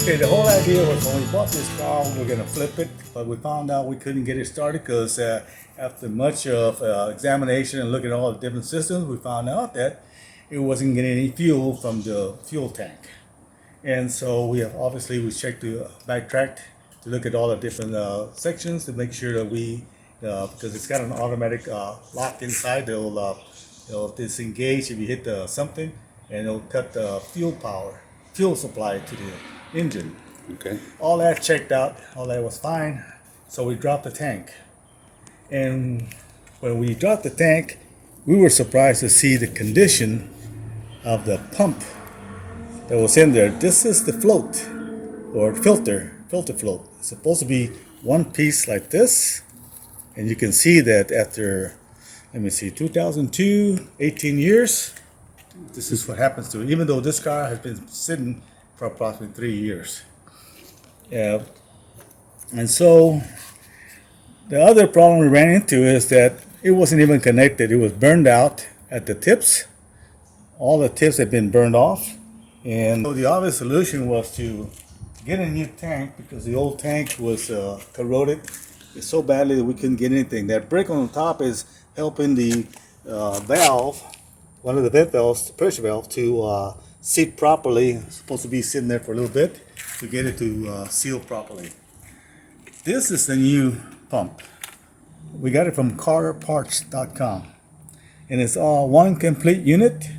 Okay, the whole idea was when we bought this car, we were going to flip it, but we found out we couldn't get it started because after much of examination and looking at all the different systems, we found out that it wasn't getting any fuel from the fuel tank. And so we checked the backtracked to look at all the different sections to make sure that because it's got an automatic lock inside, it'll disengage if you hit something, and it'll cut the fuel supply to the engine. Okay. All that checked out, all that was fine. So we dropped the tank. And when we dropped the tank, we were surprised to see the condition of the pump that was in there. This is the float or filter float. It's supposed to be one piece like this. And you can see that after, 2002, 18 years, this is what happens to it, even though this car has been sitting for approximately 3 years. And so the other problem we ran into is that it wasn't even connected. It was burned out at the tips. All the tips had been burned off. And so the obvious solution was to get a new tank because the old tank was corroded so badly that we couldn't get anything. That brick on the top is helping the valve, one of the vent valves, the pressure valve, to seat properly. It's supposed to be sitting there for a little bit to get it to seal properly. This is the new pump. We got it from carparts.com, and it's all one complete unit,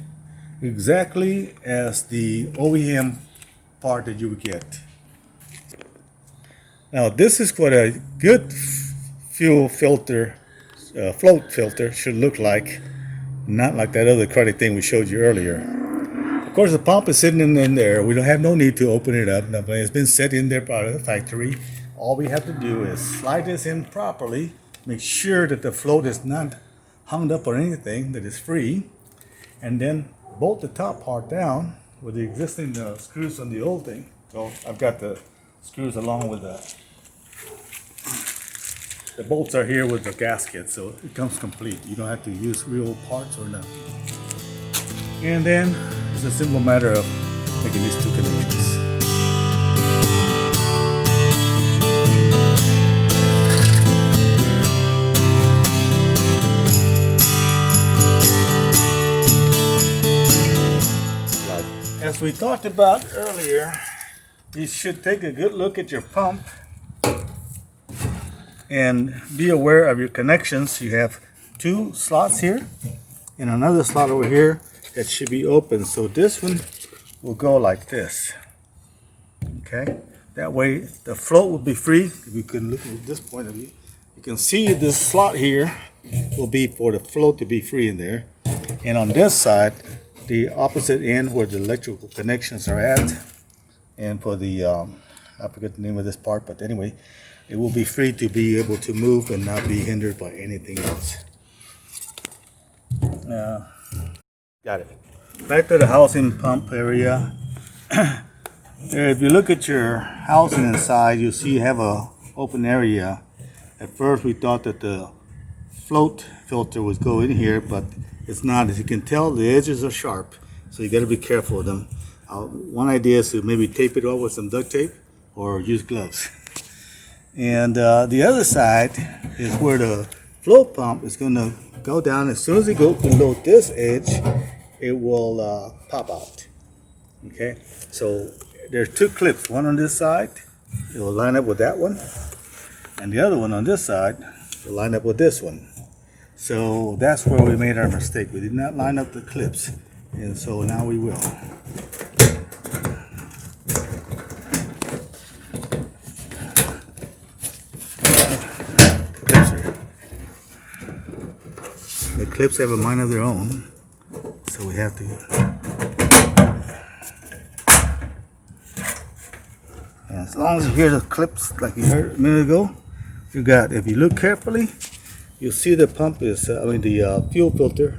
exactly as the OEM part that you would get. Now this is what a good fuel filter, float filter should look like, not like that other cruddy thing we showed you earlier. Of course, the pump is sitting in there. We don't have no need to open it up. It's been set in there by the factory. All we have to do is slide this in properly, make sure that the float is not hung up or anything, that it's free, and then bolt the top part down with the existing screws on the old thing. So I've got the screws along with the bolts are here with the gasket, so it comes complete. You don't have to use real parts or nothing. And then it's a simple matter of making these two connections. As we talked about earlier, you should take a good look at your pump and be aware of your connections. You have two slots here and another slot over here that should be open. So this one will go like this. Okay? That way the float will be free. If you can look at this point of view, you can see this slot here will be for the float to be free in there. And on this side, the opposite end where the electrical connections are at, and for the I forget the name of this part, but anyway, it will be free to be able to move and not be hindered by anything else. Got it. Back to the housing pump area. If you look at your housing inside, you'll see you have a open area. At first we thought that the float filter would go in here, but it's not. As you can tell, the edges are sharp, so you got to be careful with them. One idea is to maybe tape it off with some duct tape or use gloves. And the other side is where the float pump is going to go down. As soon as it goes below this edge, it will pop out. Okay, so there's two clips. One on this side, it will line up with that one, and the other one on this side will line up with this one. So that's where we made our mistake. We did not line up the clips, and so now we will. The clips have a mind of their own, so we have to. As long as you hear the clips like you heard a minute ago, you got. If you look carefully, you'll see the pump is. The fuel filter.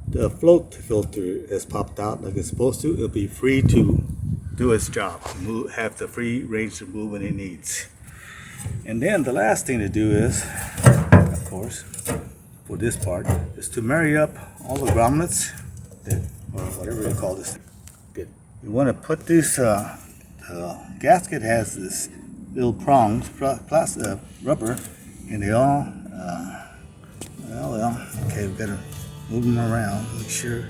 The float filter has popped out like it's supposed to. It'll be free to do its job. Have the free range to move when it needs. And then the last thing to do is, of course, for this part, is to marry up all the grommets, or whatever you call this. Good. you want to put this. The gasket has this little prongs, plastic rubber, and they all. Well. Okay, we gotta move them around. Make sure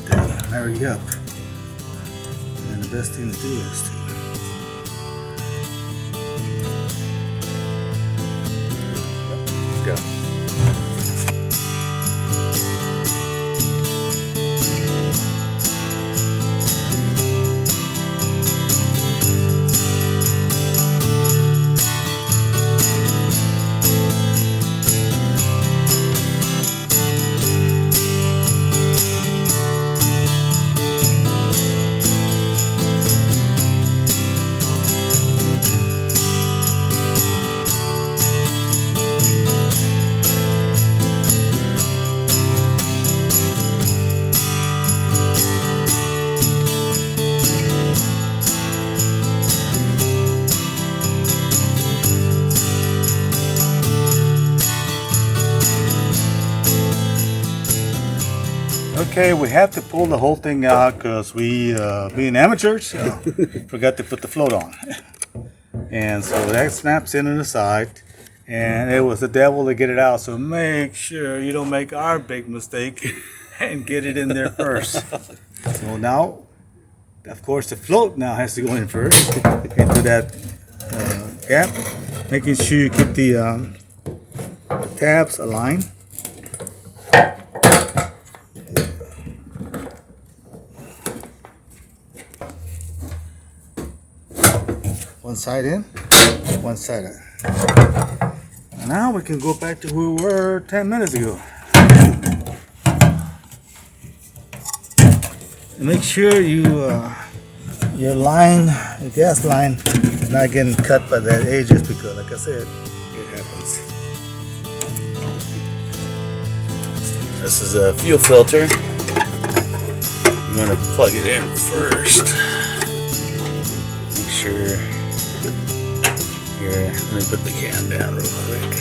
that they marry up. And the best thing to do is to go. Okay, we have to pull the whole thing out because we, being amateurs, forgot to put the float on. And so that snaps in on the side, and it was the devil to get it out. So make sure you don't make our big mistake and get it in there first. So now, of course, the float now has to go in first into that gap, making sure you keep the tabs aligned. One side in, one side out. Now we can go back to where we were 10 minutes ago. And make sure your line, your gas line, is not getting cut by the edges because, like I said, it happens. This is a fuel filter. I'm going to plug it in first. Make sure. Here, let me put the can down real quick.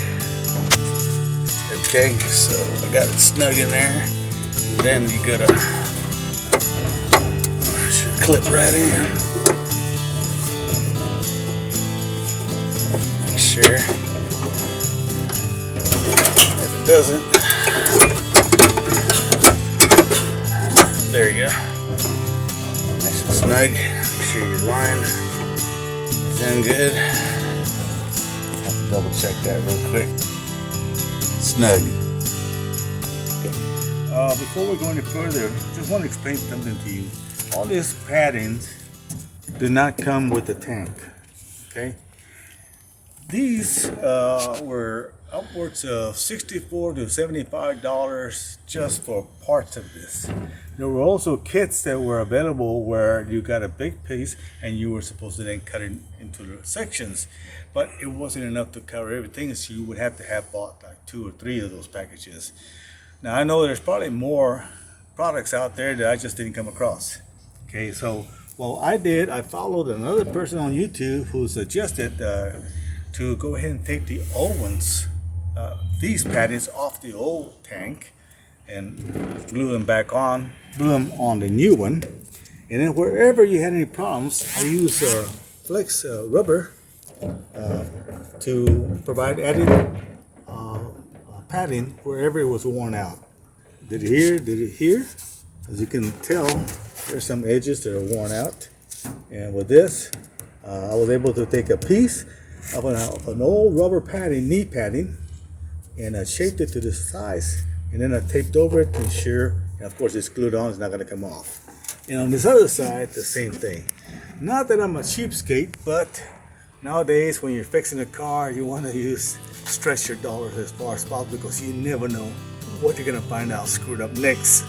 Okay, so I got it snug in there. Then you gotta clip right in. Make sure. If it doesn't, there you go. Nice and snug. Make sure your line is in good. Double check that real quick. Snug. Before we go any further, just want to explain something to you. All these paddings do not come with the tank. Okay? These were upwards of $64 to $75 just for parts of this. There were also kits that were available where you got a big piece and you were supposed to then cut it into the sections, but it wasn't enough to cover everything, so you would have to have bought like 2 or 3 of those packages. Now I know there's probably more products out there that I just didn't come across. Okay, so what I did, I followed another person on YouTube who suggested to go ahead and take the old ones, these paddings off the old tank and glue them back on, glue them on the new one. And then wherever you had any problems, I use flex rubber to provide added padding wherever it was worn out. Did it here? Did it here? As you can tell, there's some edges that are worn out. And with this, I was able to take a piece of an old rubber padding, knee padding, and I shaped it to this size. And then I taped over it to ensure, and of course it's glued on, it's not going to come off. And on this other side, the same thing. Not that I'm a cheapskate, but nowadays when you're fixing a car, you want to stretch your dollars as far as possible because you never know what you're going to find out screwed up next.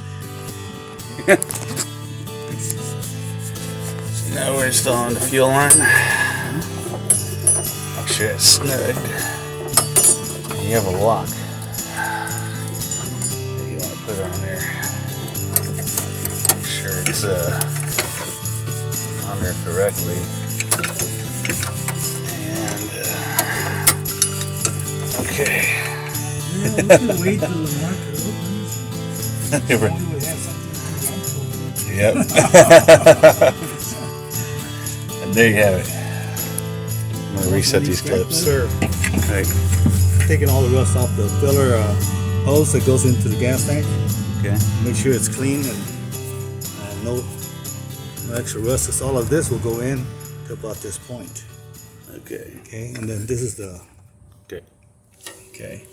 So now we're installing the fuel line. Make sure it's snug. You have a lock. You want to put it on there. Make sure it's on there correctly. And okay. Yeah, we should wait till the market opens. Yep. And there you have it. I'm gonna reset these clips. Sir, Right. taking all the rust off the filler hose that goes into the gas tank. Okay. Make sure it's clean and no extra rust. Because all of this will go in to about this point. Okay. Okay, and then this is the. Okay. Okay,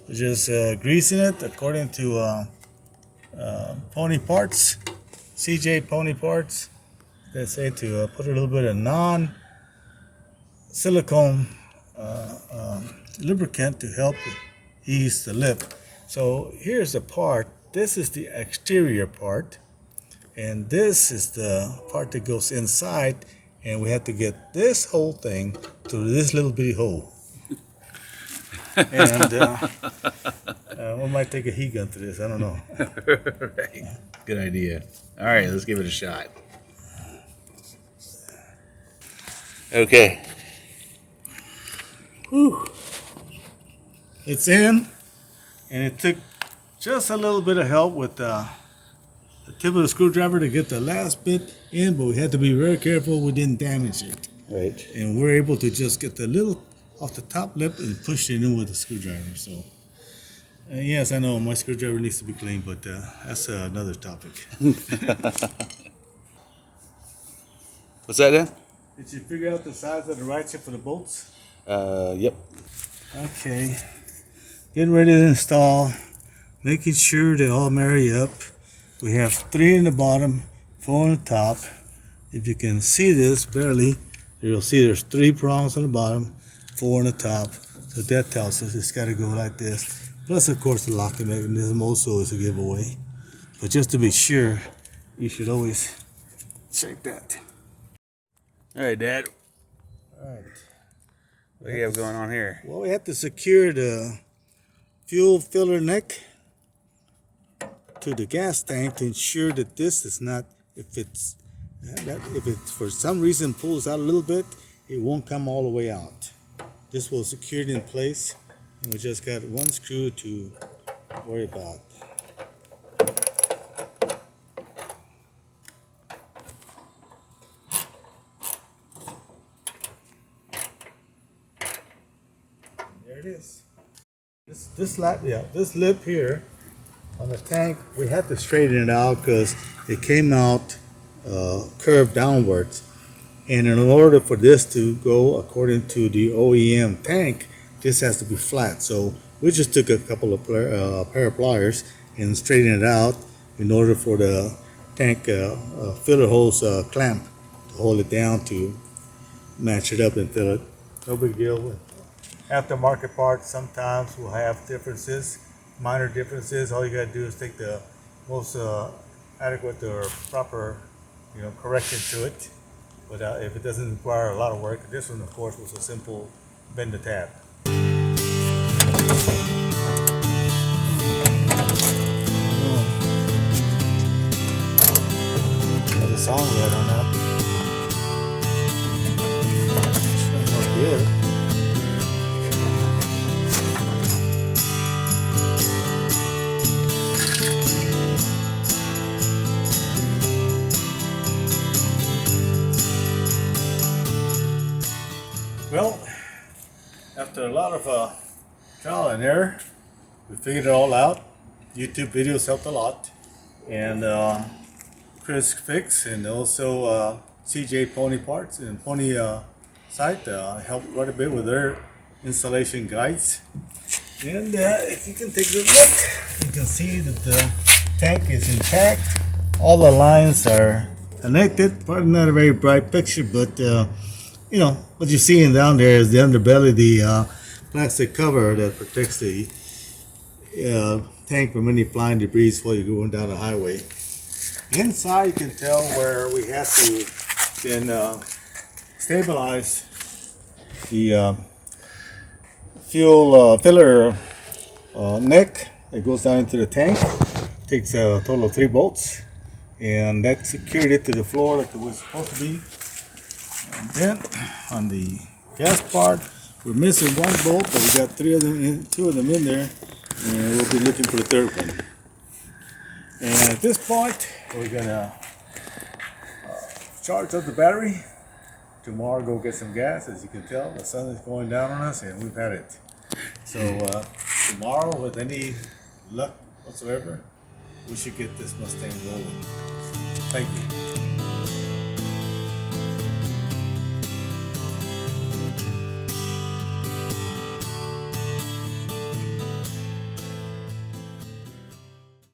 we're just greasing it according to Pony Parts, CJ Pony Parts. They say to put a little bit of non-silicone lubricant to help ease the lip. So here's the part. This is the exterior part, and this is the part that goes inside. And we have to get this whole thing through this little bitty hole. And we might take a heat gun to this. I don't know. Right. Good idea. All right, let's give it a shot. Okay. Whew. It's in, and it took just a little bit of help with the tip of the screwdriver to get the last bit in, but we had to be very careful we didn't damage it. Right. And we're able to just get the little off the top lip and push it in with the screwdriver. So, yes, I know my screwdriver needs to be clean, but that's another topic. What's that, Dan? Did you figure out the size of the ratchet for the bolts? Yep. Okay. Getting ready to install, making sure they all marry up. We have 3 in the bottom, 4 on the top. If you can see this barely, you'll see there's 3 prongs on the bottom, 4 on the top. So that tells us it's got to go like this. Plus, of course, the locking mechanism also is a giveaway. But just to be sure, you should always check that. All right, Dad. All right. What do you have going on here? Well, we have to secure the fuel filler neck to the gas tank to ensure that this is not, if it for some reason pulls out a little bit, it won't come all the way out. This will secure it in place, and we just got 1 screw to worry about. There it is. This lip here on the tank, we had to straighten it out because it came out curved downwards. And in order for this to go according to the OEM tank, this has to be flat. So we just took a couple of pair of pliers and straightened it out in order for the tank filler hose clamp to hold it down to match it up and fill it. No big deal. Aftermarket parts sometimes will have differences, minor differences. All you gotta do is take the most adequate or proper, correction to it. But if it doesn't require a lot of work, this one, of course, was a simple bend the tab. There's a song right on that. Smells good. Well, after a lot of trial and error, we figured it all out. YouTube videos helped a lot, and Chris Fix and also CJ Pony Parts and Pony site helped quite a bit with their installation guides. And if you can take a good look, you can see that the tank is intact. All the lines are connected. Probably not a very bright picture, but what you're seeing down there is the underbelly, the plastic cover that protects the tank from any flying debris while you're going down the highway. Inside, you can tell where we have to then stabilize the fuel filler neck that goes down into the tank. Takes a total of 3 bolts, and that secured it to the floor like it was supposed to be. And then on the gas part, we're missing 1 bolt, but we got 2 of them in there, and we'll be looking for the 3rd one. And at this point, we're gonna charge up the battery. Tomorrow go get some gas. As you can tell, the sun is going down on us and we've had it. So tomorrow, with any luck whatsoever, we should get this Mustang rolling. Thank you.